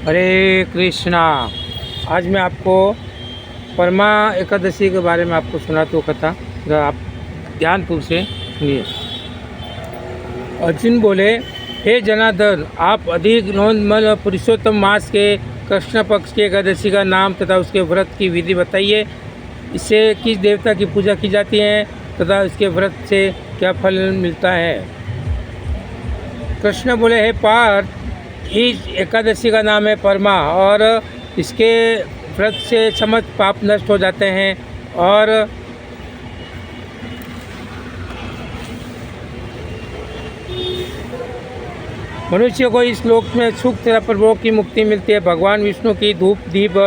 हरे कृष्णा। आज मैं आपको परमा एकादशी के बारे में आपको सुनाता हूँ कथा। जरा आप ध्यानपूर्वक से सुनिए। अर्जुन बोले, हे जनार्दन, आप अधिक नौनमल पुरुषोत्तम मास के कृष्ण पक्ष के एकादशी का नाम तथा उसके व्रत की विधि बताइए। इससे किस देवता की पूजा की जाती है तथा इसके व्रत से क्या फल मिलता है। कृष्ण बोले, हे पार्थ, इस एकादशी का नाम है परमा और इसके व्रत से समस्त पाप नष्ट हो जाते हैं और मनुष्य को इस लोक में सुख तथा प्रभोग की मुक्ति मिलती है। भगवान विष्णु की धूप दीप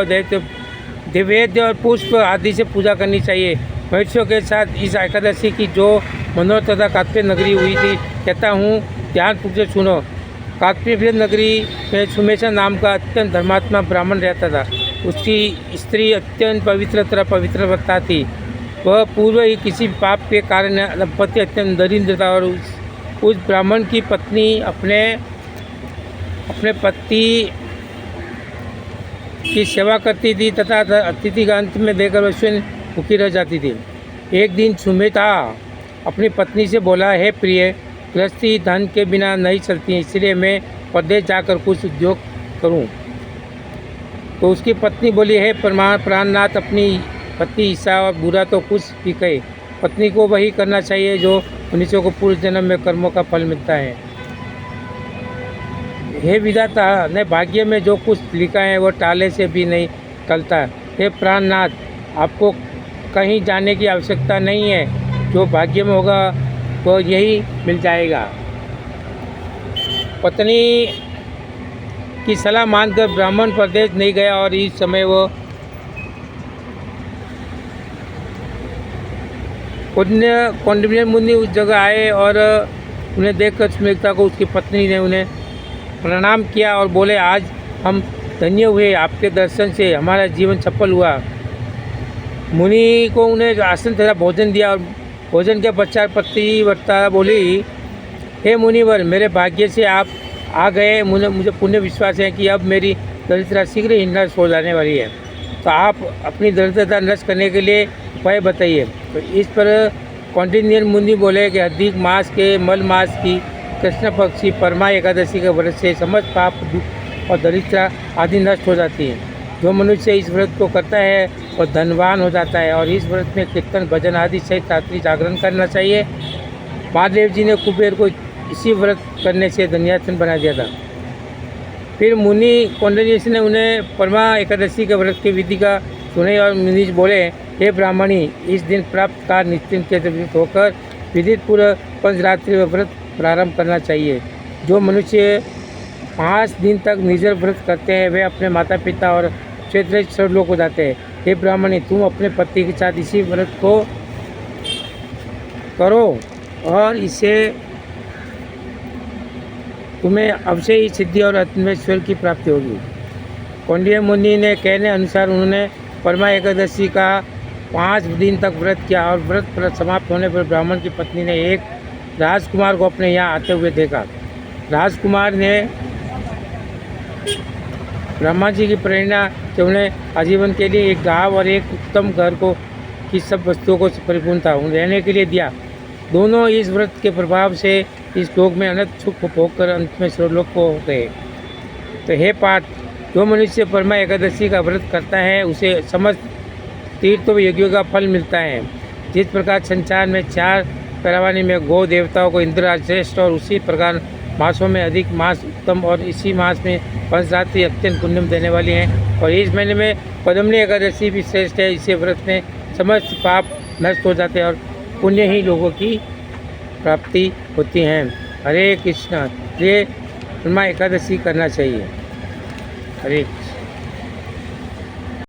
दिव्यवेद्य और पुष्प आदि से पूजा करनी चाहिए। मनुष्यों के साथ इस एकादशी की जो मनोहर तथा कात्य नगरी हुई थी, कहता हूँ ध्यानपूर्वक से सुनो। काकपीय नगरी में सुमेशा नाम का अत्यंत धर्मात्मा ब्राह्मण रहता था। उसकी स्त्री अत्यंत पवित्र व्रता थी। वह पूर्व ही किसी पाप के कारण दंपति अत्यंत दरिद्र था और उस ब्राह्मण की पत्नी अपने पति की सेवा करती थी तथा अतिथि का अंत में देकर वह स्वयं भूखी रह जाती थी। एक दिन सुमेधा अपनी पत्नी से बोला, हे प्रिय, गृहस्थी धन के बिना नहीं चलती, इसलिए मैं परदेश जाकर कुछ उद्योग करूं। तो उसकी पत्नी बोली, हे प्राणनाथ, अपनी पति ईसा और बुरा तो कुछ भी कहे, पत्नी को वही करना चाहिए जो मनुष्यों को पूर्व जन्म में कर्मों का फल मिलता है। हे विधाता ने भाग्य में जो कुछ लिखा है वो टाले से भी नहीं टलता। हे प्राणनाथ, आपको कहीं जाने की आवश्यकता नहीं है, जो भाग्य में होगा वो यही मिल जाएगा। पत्नी की सलाह मानकर ब्राह्मण प्रदेश नहीं गया और इस समय वो कौंडिन्य मुनि उस जगह आए और उन्हें देखकर सुमेधा को उसकी पत्नी ने उन्हें प्रणाम किया और बोले, आज हम धन्य हुए, आपके दर्शन से हमारा जीवन सफल हुआ। मुनि को उन्हें आसन तथा भोजन दिया और भोजन के पश्चात पतिव्रता बोली, हे मुनिवर, मेरे भाग्य से आप आ गए। मुझे पुण्य विश्वास है कि अब मेरी दरिद्रता शीघ्र ही नष्ट हो जाने वाली है, तो आप अपनी दरिद्रता नष्ट करने के लिए उपाय बताइए। तो इस पर कौंडिन्य मुनि बोले कि अधिक मास के मल मास की कृष्ण पक्ष की परमा एकादशी के व्रत से समस्त पाप दुख और दरिद्रता आदि नष्ट हो जाती है। जो मनुष्य इस व्रत को करता है और धनवान हो जाता है। और इस व्रत में कीर्तन भजन आदि सहित रात्रि जागरण करना चाहिए। महादेव जी ने कुबेर को इसी व्रत करने से धन्याचन बना दिया था। फिर मुनि कौंडिन्य ने उन्हें परमा एकादशी के व्रत की विधि का सुने और मुनि बोले, हे ब्राह्मणी, इस दिन प्राप्त कार निश्चिंत के विदित होकर विदित पूर्व पंचरात्रि व्रत प्रारंभ करना चाहिए। जो मनुष्य 5 दिन तक निर्जल व्रत करते हैं वे अपने माता पिता और क्षेत्र सर्वलोक हो जाते हैं। हे ब्राह्मणी, तुम अपने पति के साथ इसी व्रत को करो और इससे तुम्हें अवश्य ही सिद्धि और आत्मेश्वर की प्राप्ति होगी। कौंडिन्य मुनि ने कहने अनुसार उन्होंने परमा एकादशी का 5 दिन तक व्रत किया और व्रत समाप्त होने पर ब्राह्मण की पत्नी ने एक राजकुमार को अपने यहाँ आते हुए देखा। राजकुमार ने ब्रह्मा जी की प्रेरणा से उन्हें आजीवन के लिए एक गाँव और एक उत्तम घर को की सब वस्तुओं को परिपूर्ण था उन्हें रहने के लिए दिया। दोनों इस व्रत के प्रभाव से इस लोक में अनंत सुख भोग कर अंत में स्वर्गलोक को हो गए। तो हे पार्थ, जो मनुष्य परमा एकादशी का व्रत करता है उसे समस्त तीर्थ व यज्ञों का फल मिलता है। जिस प्रकार संसार में 4 पैरावानी में गौ देवताओं को इंद्रराज श्रेष्ठ और उसी प्रकार मासों में अधिक मास उत्तम और इसी मास में पंचरात्रि अत्यंत पुण्य देने वाली हैं। और इस महीने में पद्मनी एकादशी भी श्रेष्ठ है। इसे व्रत में समस्त पाप नष्ट हो जाते हैं और पुण्य ही लोगों की प्राप्ति होती हैं। हरे कृष्णा, ये परमा एकादशी करना चाहिए। हरे कृष्ण।